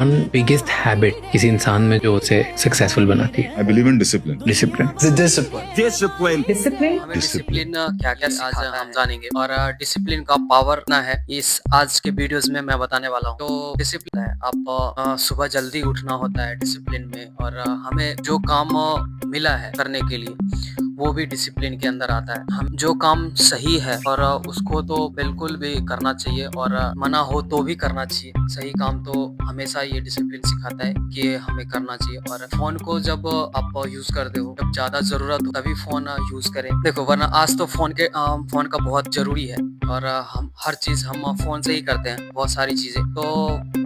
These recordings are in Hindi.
वन बिगेस्ट हैबिट किसी इंसान में जो उसे सक्सेसफुल बनाती है? I believe in discipline. Discipline. Discipline discipline क्या क्या आज हम जानेंगे और डिसिप्लिन का पावर ना है इस आज के वीडियोस में मैं बताने वाला हूँ। तो डिसिप्लिन है आप सुबह जल्दी उठना होता है डिसिप्लिन में, और हमें जो काम मिला है करने के लिए वो भी डिसिप्लिन के अंदर आता है। हम जो काम सही है और उसको तो बिल्कुल भी करना चाहिए, और मना हो तो भी करना चाहिए। सही काम तो हमेशा ये डिसिप्लिन सिखाता है कि हमें करना चाहिए। और फोन को जब आप यूज करते हो, जब ज्यादा जरूरत हो तभी फोन यूज करें। देखो, वरना आज तो फोन का बहुत जरूरी है, और हम हर चीज हम फोन से ही करते हैं, बहुत सारी चीजें। तो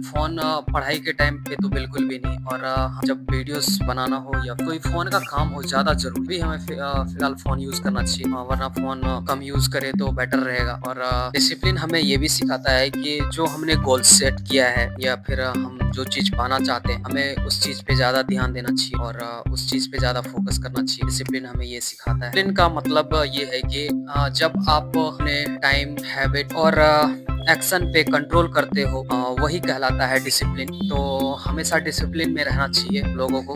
फोन पढ़ाई के टाइम पे तो बिल्कुल भी नहीं, और जब वीडियोस बनाना हो या कोई फोन का काम हो ज्यादा जरूरी भी हमें फिलहाल फोन यूज करना चाहिए, वरना फोन कम यूज करे तो बेटर रहेगा। और डिसिप्लिन हमें ये भी सिखाता है कि जो हमने गोल सेट किया है या फिर हम जो चीज पाना चाहते हैं, हमें उस चीज पे ज्यादा ध्यान देना चाहिए और उस चीज पे ज्यादा फोकस करना चाहिए। डिसिप्लिन हमें ये सिखाता है। डिसिप्लिन का मतलब ये है कि जब आप अपने टाइम, हैबिट और एक्शन पे कंट्रोल करते हो, वही कहलाता है डिसिप्लिन। तो हमेशा डिसिप्लिन में रहना चाहिए लोगों को,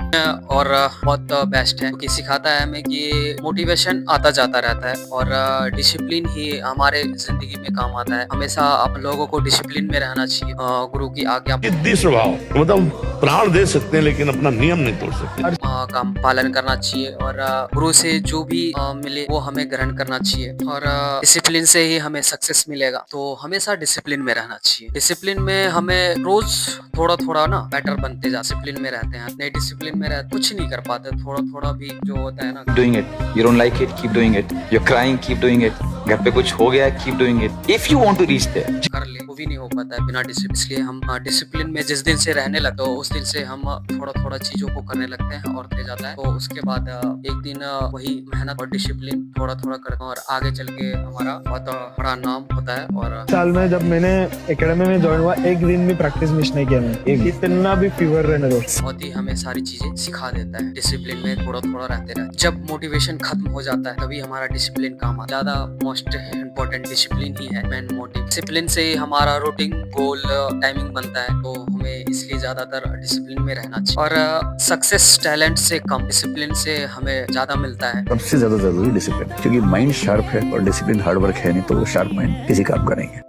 और बहुत बेस्ट है, क्योंकि सिखाता है हमें कि मोटिवेशन आता जाता रहता है, और डिसिप्लिन ही हमारे जिंदगी में काम आता है। हमेशा आप लोगों को डिसिप्लिन में रहना चाहिए। गुरु की आज्ञा जिद्दी स्वभाव, मतलब प्राण दे सकते हैं लेकिन अपना नियम नहीं तोड़ सकते। का पालन करना चाहिए, और गुरु से जो भी मिले वो हमें ग्रहण करना चाहिए, और डिसिप्लिन से ही हमें सक्सेस मिलेगा। तो हमेशा डिसिप्लिन में रहना चाहिए। डिसिप्लिन में हमें रोज थोड़ा थोड़ा ना बेटर बनते जा। डिसिप्लिन में रहते हैं, नहीं डिसिप्लिन में रहते कुछ नहीं कर पाते। थोड़ा थोड़ा भी जो होता है ना, doing it. You don't like it, keep doing it. You're crying, keep doing it. घर पे कुछ हो गया है, keep doing it. If you want to reach there. कर ले, वो भी नहीं हो पाता है बिना डिसिप्लिन। इसलिए हम डिसिप्लिन में जिस दिन से रहने लगते हो, उस दिन से हम थोड़ा थोड़ा चीजों को करने लगते हैं और दे जाता है। तो उसके बाद एक दिन वही मेहनत और डिसिप्लिन थोड़ा थोड़ा करते हैं, और आगे चल के हमारा बहुत बड़ा नाम होता है। और साल में जब मैंने एकेडमी में ज्वाइन हुआ, एक दिन भी प्रैक्टिस मिस नहीं किया मैंने। एक कितना भी फीवर रहने दो, बहुत ही हमें सारी चीजें सिखा देता है। डिसिप्लिन में थोड़ा थोड़ा रहते रहते, जब मोटिवेशन खत्म हो जाता है तभी हमारा डिसिप्लिन काम आता है। ज्यादा मोस्ट इम्पोर्टेंट डिसिप्लिन ही है, मेन मोटिव। डिसिप्लिन से ही हमारा रूटीन, गोल, टाइमिंग बनता है। तो हमें इसलिए ज्यादातर डिसिप्लिन में रहना चाहिए, और सक्सेस टैलेंट से कम, डिसिप्लिन से हमें ज्यादा मिलता है। सबसे ज्यादा जरूरी डिसिप्लिन, क्योंकि माइंड शार्प है और डिसिप्लिन हार्ड वर्क है नहीं, तो वो शार्प माइंड किसी काम का नहीं है।